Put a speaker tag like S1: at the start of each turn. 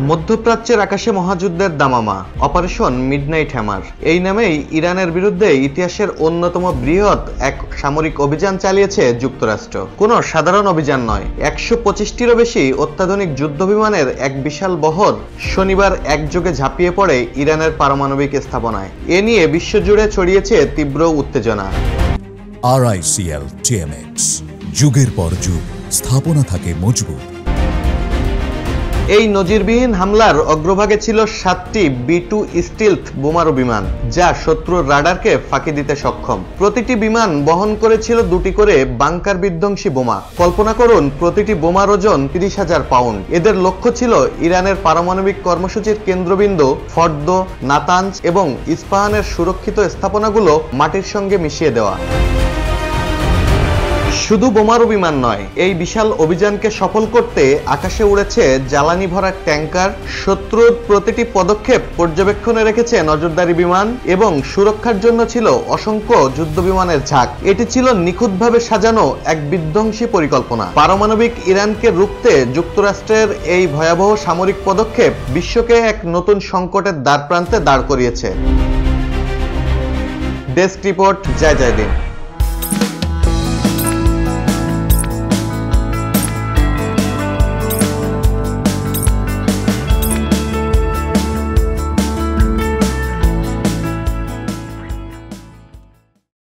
S1: মধ্যপ্রাচ্যের আকাশে মহাযুদ্ধের দামামা অপারেশন মিডনাইট হ্যামার এই নামেই ইরানের বিরুদ্ধে ইতিহাসের অন্যতম বৃহৎ এক সামরিক অভিযান চালিয়েছে যুক্তরাষ্ট্র। কোনো সাধারণ অভিযান নয়, ১২৫টিরও বেশি অত্যাধুনিক যুদ্ধবিমানের এক বিশাল বহর শনিবার একযোগে ঝাঁপিয়ে পড়ে ইরানের পারমাণবিক স্থাপনায়। এ নিয়ে বিশ্বজুড়ে ছড়িয়েছে তীব্র উত্তেজনা।
S2: RICL TMX, যুগের পর যুগ স্থাপনা থাকে মজবুত।
S1: এই নজিরবিহীন হামলার অগ্রভাগে ছিল 7টি B-2 স্টিলথ বোমারু বিমান, যা শত্রুর রাডারকে ফাঁকি দিতে সক্ষম। প্রতিটি বিমান বহন করেছিল 2টি করে বাংকার বিধ্বংসী বোমা। কল্পনা করুন, প্রতিটি বোমার ওজন 30,000 পাউন্ড। এদের লক্ষ্য ছিল ইরানের পারমাণবিক কর্মসূচির কেন্দ্রবিন্দু ফর্দো, নাতানজ এবং ইস্পাহানের সুরক্ষিত স্থাপনাগুলো মাটির সঙ্গে মিশিয়ে দেওয়া। শুধু বোমারু বিমান নয়, এই বিশাল অভিযানকে সফল করতে আকাশে উড়েছে জ্বালানি ভরা ট্যাঙ্কার। শত্রুর প্রতিটি পদক্ষেপ পর্যবেক্ষণে রেখেছে নজরদারি বিমান এবং সুরক্ষার জন্য ছিল অসংখ্য যুদ্ধ বিমানের ঝাঁক। এটি ছিল নিখুঁতভাবে সাজানো এক বিধ্বংসী পরিকল্পনা। পারমাণবিক ইরানকে রুখতে যুক্তরাষ্ট্রের এই ভয়াবহ সামরিক পদক্ষেপ বিশ্বকে এক নতুন সংকটের দ্বারপ্রান্তে দাঁড় করিয়েছে। ডেস্ক রিপোর্ট, জয় জয় দিন।